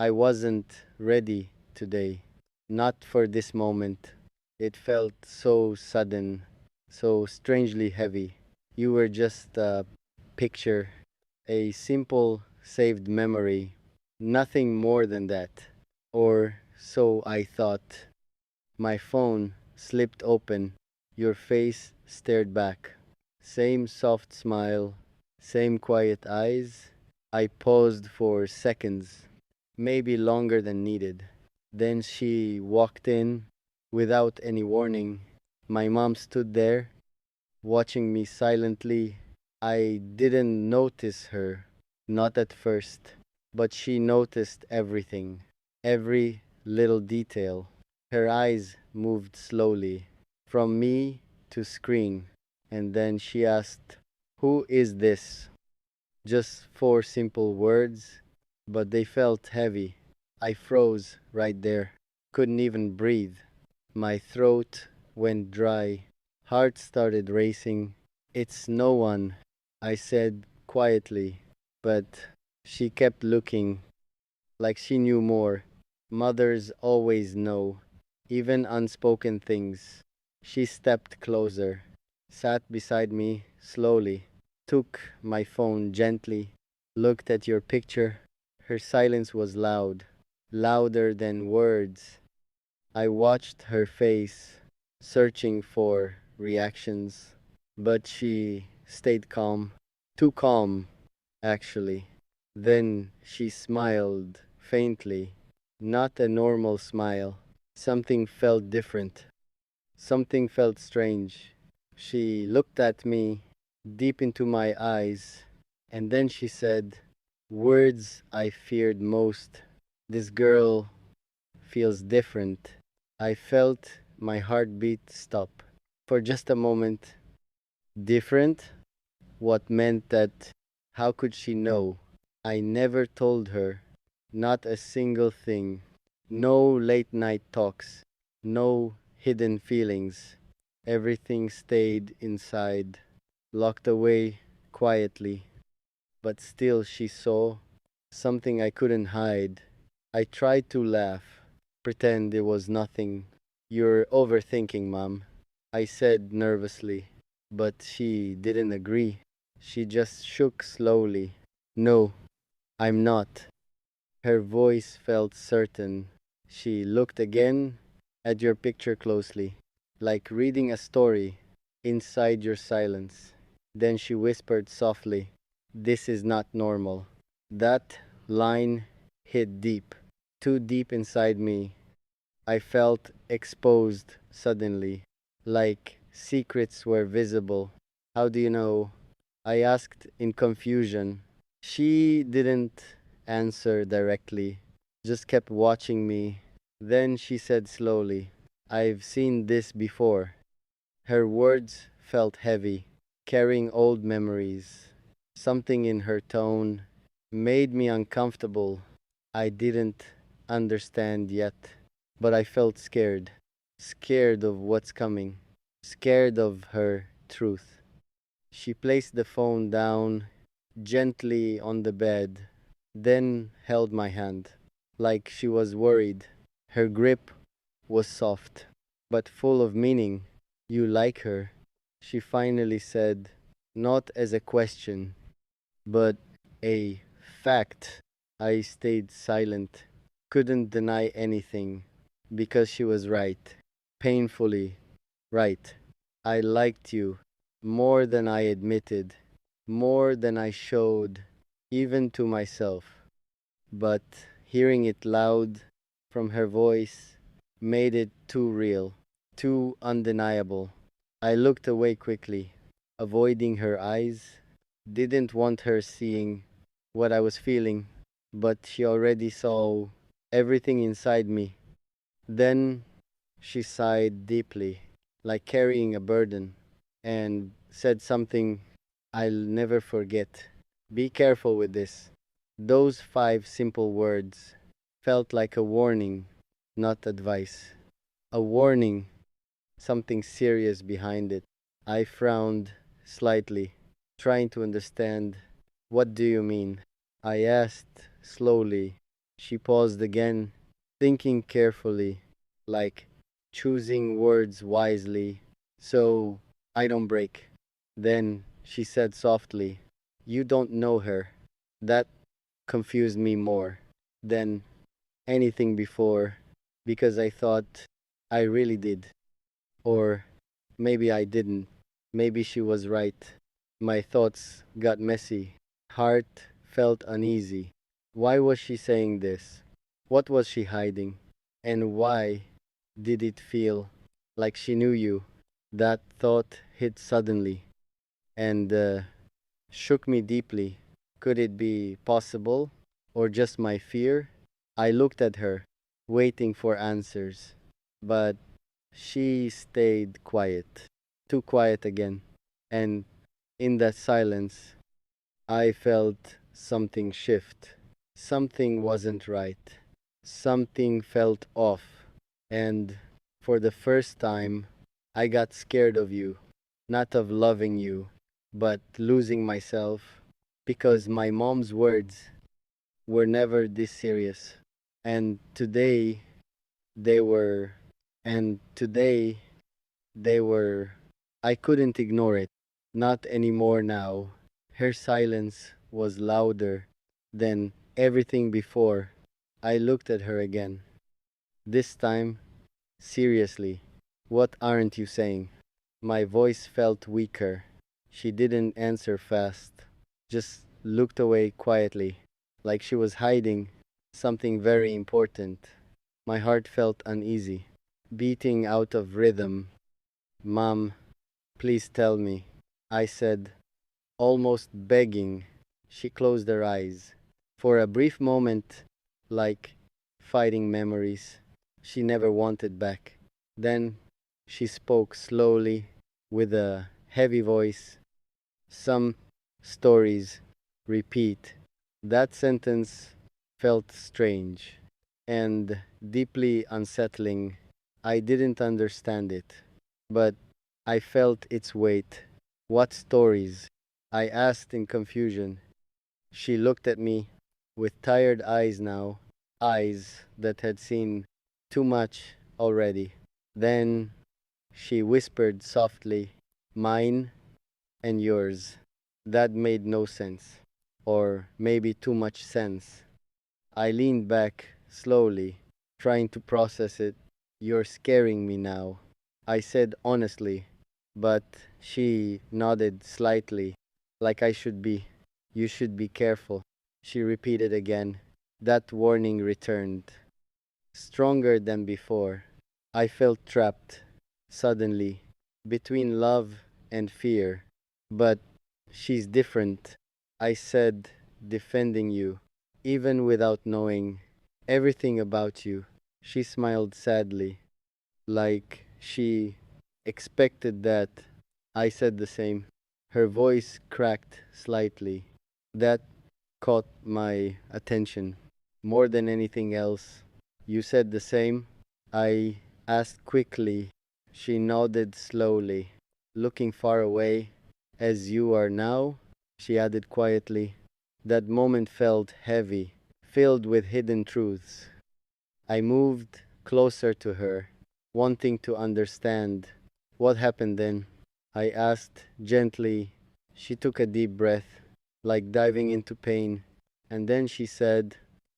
I wasn't ready today. Not for this moment. It felt so sudden, so strangely heavy. You were just a picture, a simple saved memory, nothing more than that. Or so I thought. My phone slipped open. Your face stared back. Same soft smile, same quiet eyes. I paused for seconds, maybe longer than needed. Then she walked in without any warning. My mom stood there, watching me silently. I didn't notice her, not at first, but she noticed everything, every little detail. Her eyes moved slowly from me to screen, and then she asked, "Who is this?" Just four simple words, but they felt heavy. I froze right there, couldn't even breathe. My throat went dry, heart started racing. "It's no one," I said quietly, but she kept looking like she knew more. Mothers always know, even unspoken things. She stepped closer, sat beside me slowly, took my phone gently, looked at your picture. Her silence was loud, louder than words. I watched her face, searching for reactions, but she stayed calm. Too calm, actually. Then she smiled faintly, not a normal smile. Something felt different. Something felt strange. She looked at me deep into my eyes, and then she said words I feared most. "This girl feels different." I felt my heartbeat stop. For just a moment, different? What meant that? How could she know? I never told her. Not a single thing. No late night talks. No hidden feelings. Everything stayed inside, locked away quietly. But still she saw something I couldn't hide. I tried to laugh, pretend it was nothing. "You're overthinking, Mom," I said nervously. But she didn't agree. She just shook slowly. "No, I'm not." Her voice felt certain. She looked again at your picture closely, like reading a story inside your silence. Then she whispered softly, "This is not normal." That line hit deep, too deep inside me. I felt exposed suddenly, like secrets were visible. "How do you know?" I asked in confusion. She didn't answer directly, just kept watching me. Then she said slowly, "I've seen this before." Her words felt heavy, carrying old memories. Something in her tone made me uncomfortable. I didn't understand yet, but I felt scared. Scared of what's coming. Scared of her truth. She placed the phone down gently on the bed, then held my hand, like she was worried. Her grip was soft, but full of meaning. "You like her," she finally said, not as a question, but a fact. I stayed silent, couldn't deny anything, because she was right, painfully right. I liked you more than I admitted, more than I showed, even to myself. But hearing it loud from her voice made it too real, too undeniable. I looked away quickly, avoiding her eyes. Didn't want her seeing what I was feeling, but she already saw everything inside me. Then she sighed deeply, like carrying a burden, and said something I'll never forget. "Be careful with this." Those five simple words felt like a warning, not advice. A warning, something serious behind it. I frowned slightly, trying to understand. "What do you mean?" I asked slowly. She paused again, thinking carefully, like choosing words wisely, so I don't break. Then she said softly, "You don't know her." That confused me more than anything before, because I thought I really did. Or maybe I didn't. Maybe she was right. My thoughts got messy. Heart felt uneasy. Why was she saying this? What was she hiding? And why did it feel like she knew you? That thought hit suddenly and shook me deeply. Could it be possible? Or just my fear? I looked at her, waiting for answers. But she stayed quiet, too quiet again. And in that silence, I felt something shift. Something wasn't right. Something felt off. And for the first time, I got scared of you. Not of loving you, but losing myself. Because my mom's words were never this serious. And today, they were. And today, they were. I couldn't ignore it. Not anymore now. Her silence was louder than everything before. I looked at her again. This time, seriously. What aren't you saying? My voice felt weaker. She didn't answer fast, just looked away quietly, like she was hiding something very important. My heart felt uneasy, beating out of rhythm. "Mom, please tell me," I said, almost begging. She closed her eyes. For a brief moment, like fighting memories she never wanted back. Then she spoke slowly, with a heavy voice. "Some stories repeat." That sentence felt strange and deeply unsettling. I didn't understand it, but I felt its weight. "What stories?" I asked in confusion. She looked at me with tired eyes now, eyes that had seen too much already. Then she whispered softly, "Mine and yours." That made no sense, or maybe too much sense. I leaned back slowly, trying to process it. "You're scaring me now," I said honestly, but she nodded slightly, like I should be. "You should be careful," she repeated again. That warning returned, stronger than before. I felt trapped, suddenly, between love and fear. "But she's different," I said, defending you, even without knowing everything about you. She smiled sadly, like she expected that. I said the same. Her voice cracked slightly. That caught my attention more than anything else. "You said the same?" I asked quickly. She nodded slowly, looking far away. "As you are now?" she added quietly. That moment felt heavy, filled with hidden truths. I moved closer to her, wanting to understand. "What happened then?" I asked gently. She took a deep breath, like diving into pain, and then she said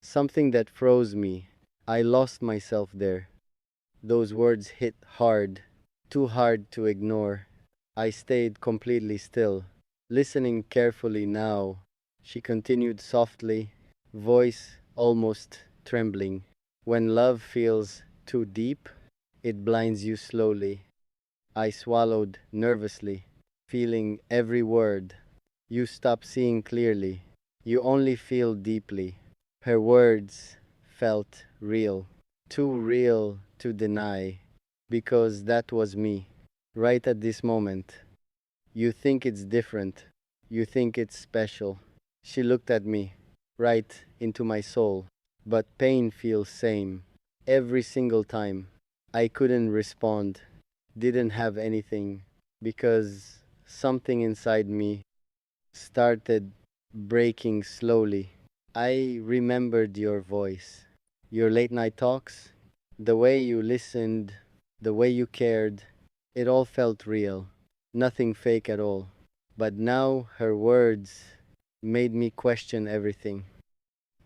something that froze me. "I lost myself there." Those words hit hard, too hard to ignore. I stayed completely still, listening carefully now. She continued softly, voice almost trembling. "When love feels too deep, it blinds you slowly." I swallowed nervously, feeling every word. "You stop seeing clearly. You only feel deeply." Her words felt real, too real to deny, because that was me, right at this moment. "You think it's different. You think it's special." She looked at me, right into my soul. But pain feels same, every single time. I couldn't respond, didn't have anything, because something inside me started breaking slowly. I remembered your voice, your late night talks, the way you listened, the way you cared. It all felt real, nothing fake at all. But now her words made me question everything.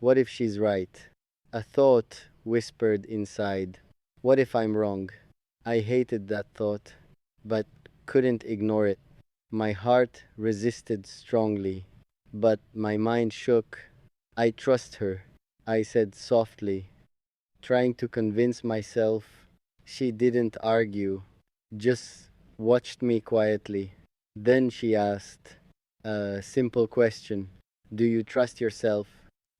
What if she's right? A thought whispered inside. What if I'm wrong? I hated that thought, but couldn't ignore it. My heart resisted strongly, but my mind shook. I trust her, I said softly, trying to convince myself. She didn't argue, just watched me quietly. Then she asked a simple question. Do you trust yourself?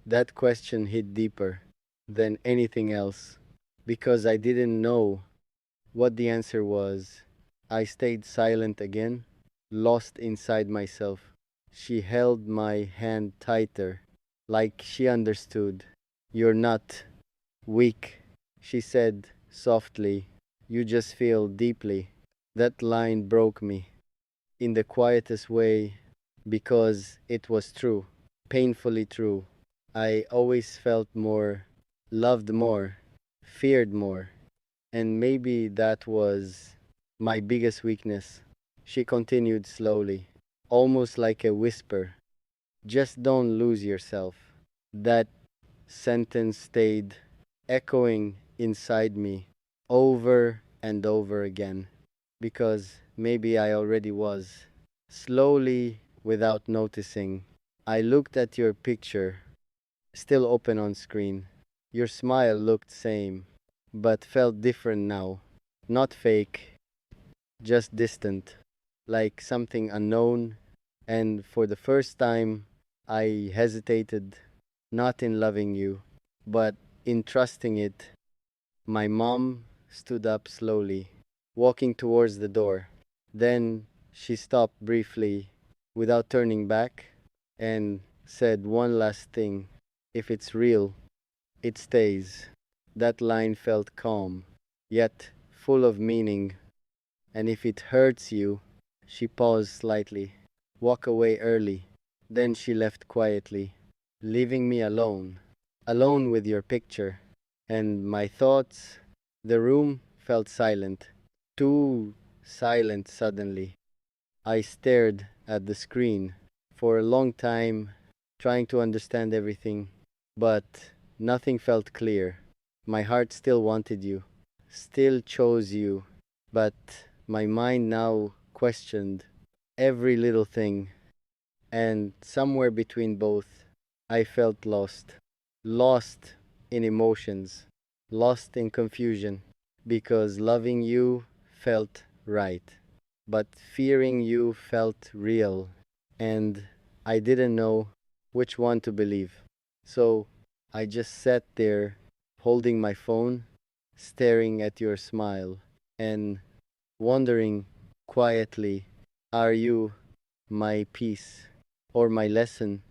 That question hit deeper than anything else because I didn't know what the answer was. I stayed silent again, lost inside myself. She held my hand tighter, like she understood. You're not weak, she said softly. You just feel deeply. That line broke me in the quietest way because it was true, painfully true. I always felt more, loved more, feared more, and maybe that was my biggest weakness. She continued slowly, almost like a whisper. Just don't lose yourself. That sentence stayed echoing inside me over and over again because maybe I already was. Slowly, without noticing, I looked at your picture, still open on screen. Your smile looked same, but felt different now. Not fake, just distant, like something unknown. And for the first time, I hesitated, not in loving you, but in trusting it. My mom stood up slowly, walking towards the door. Then she stopped briefly, without turning back, and said one last thing. If it's real, it stays. That line felt calm, yet full of meaning. And if it hurts you, she paused slightly, walk away early. Then she left quietly, leaving me alone, alone with your picture. And my thoughts, the room felt silent, too silent suddenly. I stared at the screen for a long time, trying to understand everything, but nothing felt clear. My heart still wanted you, still chose you, but my mind now questioned every little thing, and somewhere between both, I felt lost. Lost in emotions, lost in confusion, because loving you felt right, but fearing you felt real, and I didn't know which one to believe. So I just sat there, holding my phone, staring at your smile, and wondering quietly, are you my peace or my lesson